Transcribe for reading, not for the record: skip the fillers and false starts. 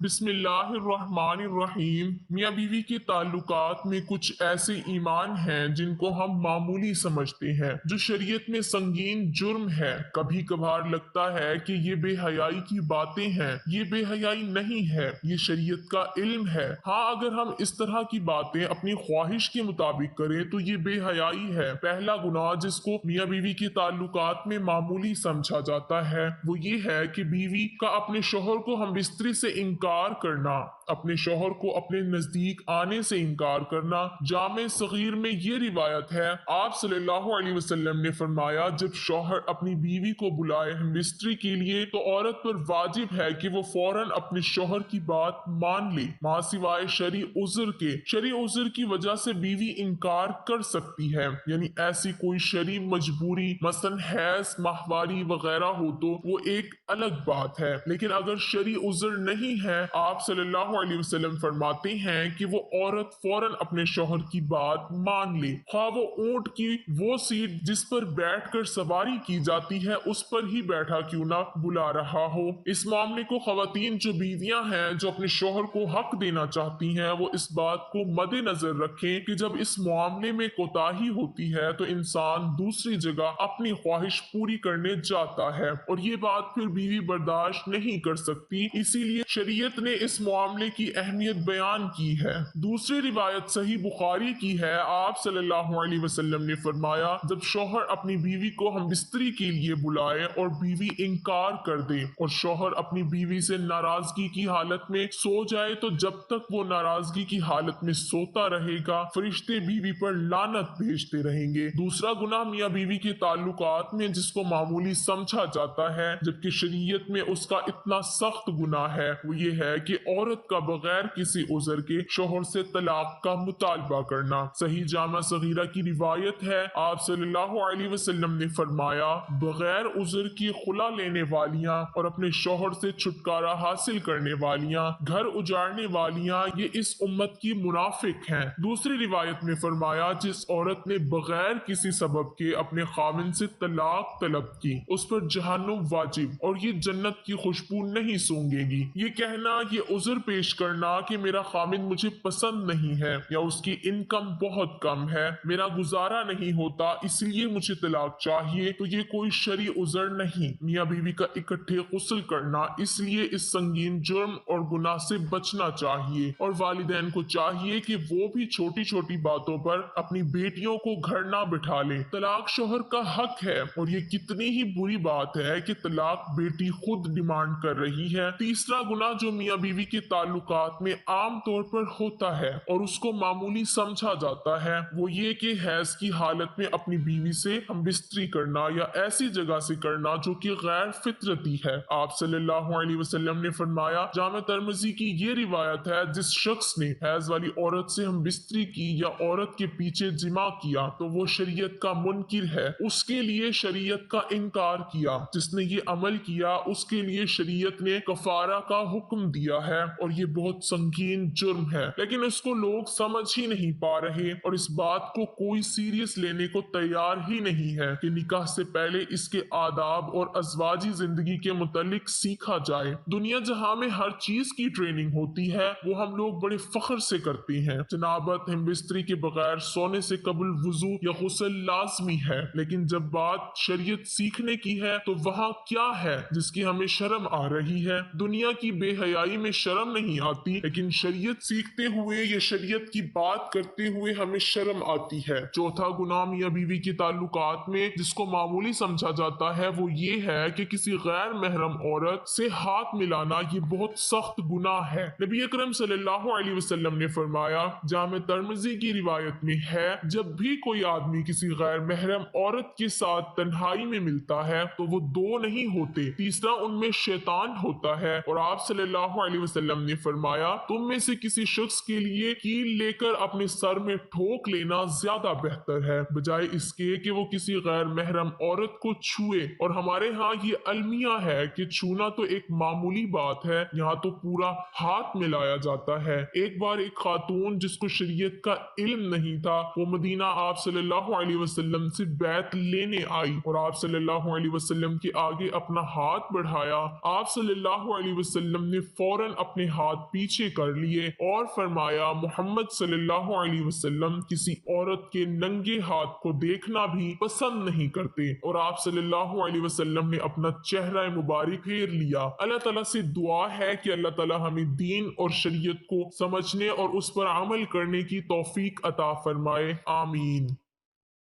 بسم اللہ الرحمن الرحیم۔ میاں بیوی کے تعلقات میں کچھ ایسے ایمان ہیں جن کو ہم معمولی سمجھتے ہیں، جو شریعت میں سنگین جرم ہے۔ کبھی کبھار لگتا ہے کہ یہ بے حیائی کی باتیں ہیں۔ یہ بے حیائی نہیں ہے، یہ شریعت کا علم ہے۔ ہاں، اگر ہم اس طرح کی باتیں اپنی خواہش کے مطابق کریں تو یہ بے حیائی ہے۔ پہلا گناہ جس کو میاں بیوی کے تعلقات میں معمولی سمجھا جاتا ہے وہ یہ ہے کہ بیوی کا اپنے شوہر کو ہم بستری سے انکار کرنا، اپنے شوہر کو اپنے نزدیک آنے سے انکار کرنا۔ جامع صغیر میں یہ روایت ہے، آپ صلی اللہ علیہ وسلم نے فرمایا، جب شوہر اپنی بیوی کو بلائے ہم بستری کے لیے تو عورت پر واجب ہے کہ وہ فوراً اپنے شوہر کی بات مان لے، ماں سوائے شرعی عذر کے۔ شرعی عذر کی وجہ سے بیوی انکار کر سکتی ہے، یعنی ایسی کوئی شرعی مجبوری مثلا حیض، ماہواری وغیرہ ہو تو وہ ایک الگ بات ہے، لیکن اگر شرعی عذر نہیں ہے، آپ صلی اللہ علیہ وسلم فرماتے ہیں کہ وہ عورت فوراً اپنے شوہر کی بات مان لے، خواہ وہ اونٹ کی وہ سیٹ جس پر بیٹھ کر سواری کی جاتی ہے اس پر ہی بیٹھا کیوں نہ بلا رہا ہو۔ اس معاملے کو خواتین جو بیویاں ہیں جو اپنے شوہر کو حق دینا چاہتی ہیں وہ اس بات کو مد نظر رکھیں کہ جب اس معاملے میں کوتاہی ہوتی ہے تو انسان دوسری جگہ اپنی خواہش پوری کرنے جاتا ہے، اور یہ بات پھر بیوی برداشت نہیں کر سکتی، اسی لیے شریعت نے اس معاملے کی اہمیت بیان کی ہے۔ دوسری روایت صحیح بخاری کی ہے، آپ صلی اللہ علیہ وسلم نے فرمایا، جب شوہر اپنی بیوی کو ہم بستری کے لیے بلائے اور بیوی انکار کر دے اور شوہر اپنی بیوی سے ناراضگی کی حالت میں سو جائے تو جب تک وہ ناراضگی کی حالت میں سوتا رہے گا فرشتے بیوی پر لعنت بھیجتے رہیں گے۔ دوسرا گناہ میاں بیوی کے تعلقات میں جس کو معمولی سمجھا جاتا ہے جبکہ شریعت میں اس کا اتنا سخت گناہ ہے وہ یہ ہے کہ عورت کا بغیر کسی عذر کے شوہر سے طلاق کا مطالبہ کرنا۔ صحیح جامع صغیرہ کی روایت ہے، آپ صلی اللہ علیہ وسلم نے فرمایا، بغیر عذر کی خلا لینے والیاں اور اپنے شوہر سے چھٹکارا حاصل کرنے والیاں، گھر اجاڑنے والیاں، یہ اس امت کی منافق ہیں۔ دوسری روایت میں فرمایا، جس عورت نے بغیر کسی سبب کے اپنے خاوند سے طلاق طلب کی اس پر جہنم واجب اور یہ جنت کی خوشبو نہیں سونگے گی۔ یہ کہنا، یہ عذر پیش کرنا کہ میرا خاوند مجھے پسند نہیں ہے یا اس کی انکم بہت کم ہے، میرا گزارا نہیں ہوتا اس لیے مجھے طلاق چاہیے، تو یہ کوئی شرعی عذر نہیں۔ میاں بیوی کا اکٹھے غسل کرنا اس لیے اس سنگین جرم اور گناہ سے بچنا چاہیے، اور والدین کو چاہیے کہ وہ بھی چھوٹی چھوٹی باتوں پر اپنی بیٹیوں کو گھر نہ بٹھا لیں۔ طلاق شوہر کا حق ہے، اور یہ کتنی ہی بری بات ہے کہ طلاق بیٹی خود ڈیمانڈ کر رہی ہے۔ تیسرا گناہ جو میاں بیوی کے تعلقات میں عام طور پر ہوتا ہے اور اس کو معمولی سمجھا جاتا ہے وہ یہ کہ حیض کی حالت میں اپنی بیوی سے ہم بستری کرنا یا ایسی جگہ سے کرنا جو کہ غیر فطرتی ہے۔ آپ صلی اللہ علیہ وسلم نے فرمایا، جامع ترمذی کی یہ روایت ہے، جس شخص نے حیض والی عورت سے ہم بستری کی یا عورت کے پیچھے جماع کیا تو وہ شریعت کا منکر ہے، اس کے لیے شریعت کا انکار کیا۔ جس نے یہ عمل کیا اس کے لیے شریعت نے کفارہ کا حکم دیا ہے، اور یہ بہت سنگین جرم ہے، لیکن اس کو لوگ سمجھ ہی نہیں پا رہے اور اس بات کو کوئی سیریس لینے کو تیار ہی نہیں ہے کہ نکاح سے پہلے اس کے آداب اور ازواجی زندگی کے متعلق سیکھا جائے۔ دنیا جہاں میں ہر چیز کی ٹریننگ ہوتی ہے وہ ہم لوگ بڑے فخر سے کرتے ہیں، جنابت ہم بستری کے بغیر سونے سے قبل وضو یا غسل لازمی ہے، لیکن جب بات شریعت سیکھنے کی ہے تو وہاں کیا ہے جس کی ہمیں شرم آ رہی ہے؟ دنیا کی بے حیائی میں شرم نہیں آتی، لیکن شریعت سیکھتے ہوئے یا شریعت کی بات کرتے ہوئے ہمیں شرم آتی ہے۔ چوتھا گناہ میاں بیوی کے تعلقات میں جس کو معمولی سمجھا جاتا ہے وہ یہ ہے کہ کسی غیر محرم عورت سے ہاتھ ملانا، یہ بہت سخت گناہ ہے۔ نبی اکرم صلی اللہ علیہ وسلم نے فرمایا، جامع ترمذی کی روایت میں ہے، جب بھی کوئی آدمی کسی غیر محرم عورت کے ساتھ تنہائی میں ملتا ہے تو وہ دو نہیں ہوتے، تیسرا ان میں شیطان ہوتا ہے، اور آپ صلی اللہ علیہ وسلم نے فرمایا، تم میں سے کسی شخص کے لیے کیل لے کر اپنے سر میں ٹھوک لینا زیادہ بہتر ہے بجائے اس کے کہ وہ کسی غیر محرم عورت کو چھوئے۔ اور ہمارے ہاں یہ المیہ ہے کہ چھونا تو ایک معمولی بات ہے، یہاں تو پورا ہاتھ ملایا جاتا ہے۔ ایک بار ایک خاتون جس کو شریعت کا علم نہیں تھا وہ مدینہ آپ صلی اللہ علیہ وسلم سے بیعت لینے آئی اور آپ صلی اللہ علیہ وسلم کے آگے اپنا ہاتھ بڑھایا۔ آپ صلی اللہ علیہ وسلم نے فوراً اپنے ہاتھ پیچھے کر لیے اور فرمایا محمد صلی اللہ علیہ وسلم کسی عورت کے ننگے ہاتھ کو دیکھنا بھی پسند نہیں کرتے، اور آپ صلی اللہ علیہ وسلم نے اپنا چہرہ مبارک پھیر لیا۔ اللہ تعالیٰ سے دعا ہے کہ اللہ تعالیٰ ہمیں دین اور شریعت کو سمجھنے اور اس پر عمل کرنے کی توفیق عطا فرمائے، آمین۔